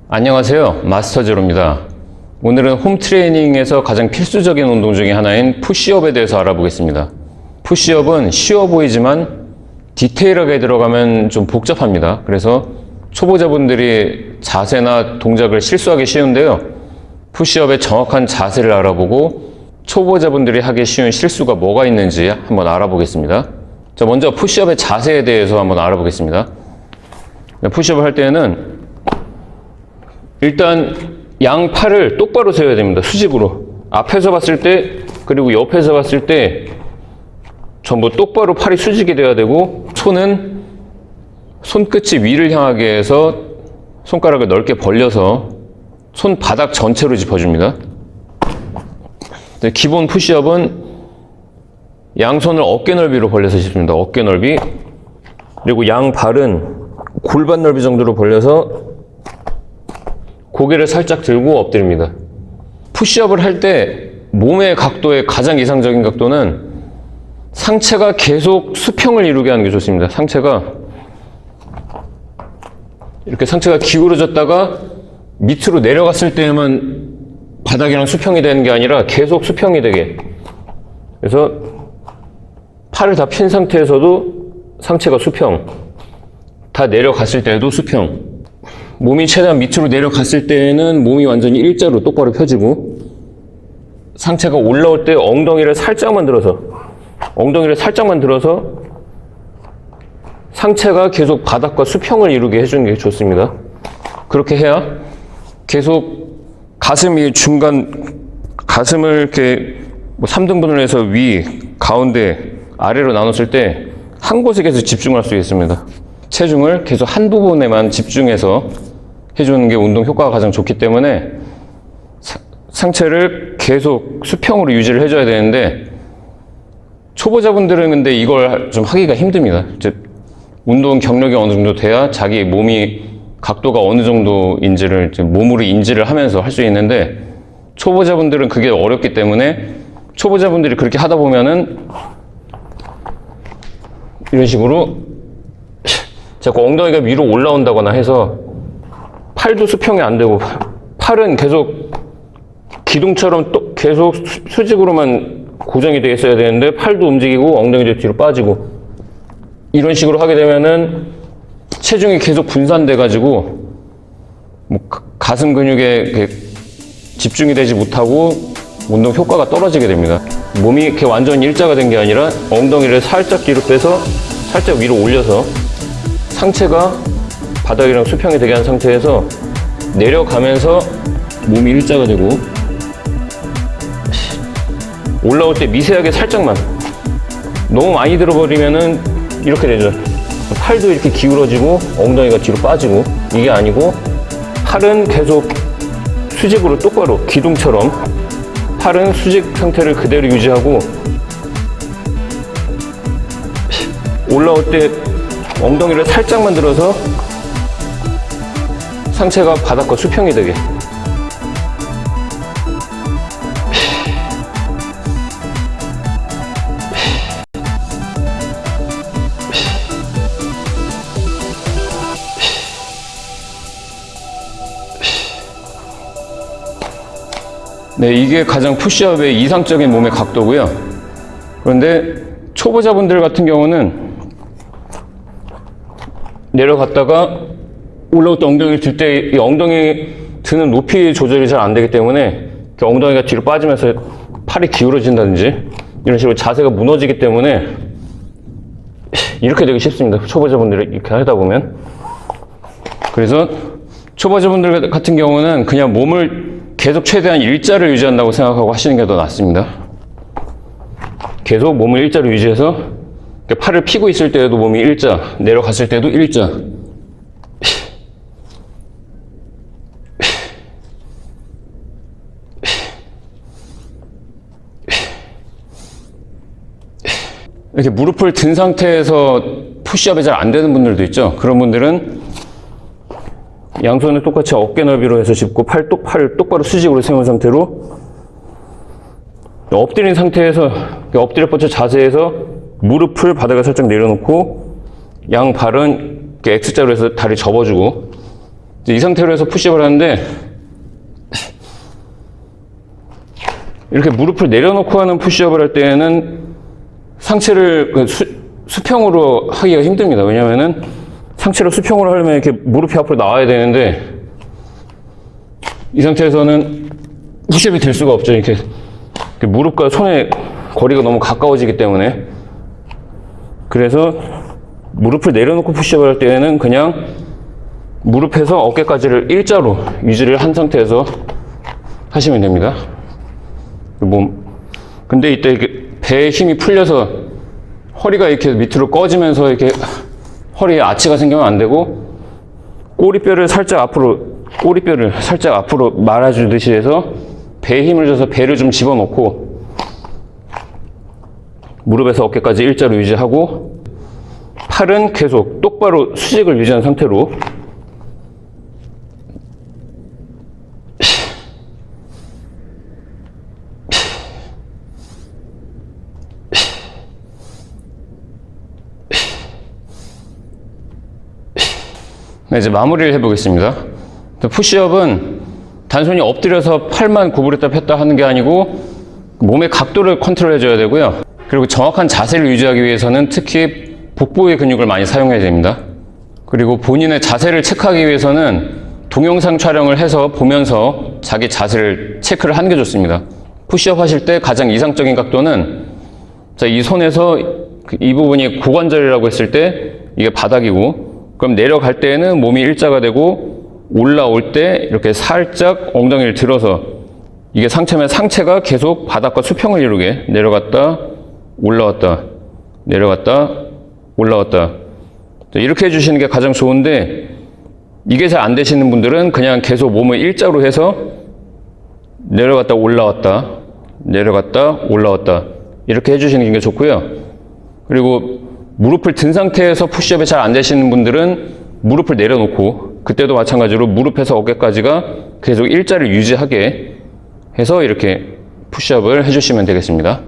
안녕하세요, 마스터제로입니다. 오늘은 홈트레이닝에서 가장 필수적인 운동 중에 하나인 푸시업에 대해서 알아보겠습니다. 푸시업은 쉬워 보이지만 디테일하게 들어가면 좀 복잡합니다. 그래서 초보자분들이 자세나 동작을 실수하기 쉬운데요, 푸시업의 정확한 자세를 알아보고 초보자분들이 하기 쉬운 실수가 뭐가 있는지 한번 알아보겠습니다. 자, 먼저 푸시업의 자세에 대해서 한번 알아보겠습니다. 푸시업을 할 때는 일단 양 팔을 똑바로 세워야 됩니다. 수직으로. 앞에서 봤을 때 그리고 옆에서 봤을 때 전부 똑바로 팔이 수직이 돼야 되고, 손은 손끝이 위를 향하게 해서 손가락을 넓게 벌려서 손바닥 전체로 짚어줍니다. 기본 푸시업은 양손을 어깨 넓이로 벌려서 짚습니다. 어깨 넓이. 그리고 양 발은 골반 넓이 정도로 벌려서 고개를 살짝 들고 엎드립니다. 푸시업을 할 때 몸의 각도의 가장 이상적인 각도는 상체가 계속 수평을 이루게 하는 게 좋습니다. 이렇게 상체가 기울어졌다가 밑으로 내려갔을 때에만 바닥이랑 수평이 되는 게 아니라 계속 수평이 되게. 그래서 팔을 다 핀 상태에서도 상체가 수평, 다 내려갔을 때도 수평. 몸이 최대한 밑으로 내려갔을 때는 몸이 완전히 일자로 똑바로 펴지고, 상체가 올라올 때 엉덩이를 살짝만 들어서 상체가 계속 바닥과 수평을 이루게 해주는 게 좋습니다. 그렇게 해야 계속 가슴을 이렇게 3등분을 해서 위, 가운데, 아래로 나눴을 때 한 곳에 계속 집중할 수 있습니다. 체중을 계속 한 부분에만 집중해서 해주는 게 운동 효과가 가장 좋기 때문에 상체를 계속 수평으로 유지를 해줘야 되는데, 초보자분들은 근데 이걸 좀 하기가 힘듭니다. 운동 경력이 어느 정도 돼야 자기 몸이 각도가 어느 정도인지를 몸으로 인지를 하면서 할 수 있는데, 초보자분들은 그게 어렵기 때문에 초보자분들이 그렇게 하다 보면은 이런 식으로 자꾸 엉덩이가 위로 올라온다거나 해서 팔도 수평이 안 되고, 팔은 계속 기둥처럼 또 계속 수직으로만 고정이 되어 있어야 되는데 팔도 움직이고 엉덩이도 뒤로 빠지고, 이런 식으로 하게 되면은 체중이 계속 분산돼 가지고 가슴 근육에 집중이 되지 못하고 운동 효과가 떨어지게 됩니다. 몸이 이렇게 완전히 일자가 된 게 아니라 엉덩이를 살짝 뒤로 빼서 살짝 위로 올려서 상체가 바닥이랑 수평이 되게 한 상태에서 내려가면서 몸이 일자가 되고, 올라올 때 미세하게 살짝만, 너무 많이 들어버리면은 이렇게 되죠. 팔도 이렇게 기울어지고 엉덩이가 뒤로 빠지고, 이게 아니고 팔은 계속 수직으로 똑바로 기둥처럼 팔은 수직 상태를 그대로 유지하고, 올라올 때 엉덩이를 살짝만 들어서 상체가 바닥과 수평이 되게. 네, 이게 가장 푸시업의 이상적인 몸의 각도고요. 그런데 초보자분들 같은 경우는 내려갔다가 올라올 때 엉덩이를 들 때 이 엉덩이 드는 높이 조절이 잘 안 되기 때문에 엉덩이가 뒤로 빠지면서 팔이 기울어진다든지 이런 식으로 자세가 무너지기 때문에 이렇게 되기 쉽습니다. 초보자분들이 이렇게 하다 보면. 그래서 초보자분들 같은 경우는 그냥 몸을 계속 최대한 일자를 유지한다고 생각하고 하시는 게 더 낫습니다. 계속 몸을 일자로 유지해서 팔을 펴고 있을 때에도 몸이 일자, 내려갔을 때도 일자. 이렇게 무릎을 든 상태에서 푸시업이 잘 안 되는 분들도 있죠. 그런 분들은 양손을 똑같이 어깨 넓이로 해서 짚고 팔을 똑바로 수직으로 세운 상태로 엎드린 상태에서 엎드려 뻗쳐 자세에서 무릎을 바닥에 살짝 내려놓고 양 발은 X자로 해서 다리 접어주고 이 상태로 해서 푸시업을 하는데, 이렇게 무릎을 내려놓고 하는 푸시업을 할 때에는 상체를 수평으로 하기가 힘듭니다. 왜냐면은 상체를 수평으로 하려면 이렇게 무릎이 앞으로 나와야 되는데, 이 상태에서는 푸시업이 될 수가 없죠. 이렇게 무릎과 손의 거리가 너무 가까워지기 때문에. 그래서 무릎을 내려놓고 푸시업을 할 때에는 그냥 무릎에서 어깨까지를 일자로 유지를 한 상태에서 하시면 됩니다. 근데 이때 이렇게 배에 힘이 풀려서 허리가 이렇게 밑으로 꺼지면서 이렇게 허리에 아치가 생기면 안 되고, 꼬리뼈를 살짝 앞으로 말아주듯이 해서 배에 힘을 줘서 배를 좀 집어넣고 무릎에서 어깨까지 일자로 유지하고, 팔은 계속 똑바로 수직을 유지한 상태로 네, 이제 마무리를 해보겠습니다. 푸시업은 단순히 엎드려서 팔만 구부렸다 폈다 하는 게 아니고 몸의 각도를 컨트롤 해줘야 되고요. 그리고 정확한 자세를 유지하기 위해서는 특히 복부의 근육을 많이 사용해야 됩니다. 그리고 본인의 자세를 체크하기 위해서는 동영상 촬영을 해서 보면서 자기 자세를 체크를 하는 게 좋습니다. 푸시업 하실 때 가장 이상적인 각도는, 자, 이 손에서 이 부분이 고관절이라고 했을 때 이게 바닥이고, 그럼 내려갈 때에는 몸이 일자가 되고, 올라올 때 이렇게 살짝 엉덩이를 들어서, 이게 상체면 상체가 계속 바닥과 수평을 이루게 내려갔다 올라왔다 내려갔다 올라왔다, 이렇게 해주시는 게 가장 좋은데, 이게 잘 안 되시는 분들은 그냥 계속 몸을 일자로 해서 내려갔다 올라왔다 내려갔다 올라왔다 이렇게 해주시는 게 좋고요. 그리고 무릎을 든 상태에서 푸시업이 잘 안 되시는 분들은 무릎을 내려놓고, 그때도 마찬가지로 무릎에서 어깨까지가 계속 일자를 유지하게 해서 이렇게 푸시업을 해주시면 되겠습니다.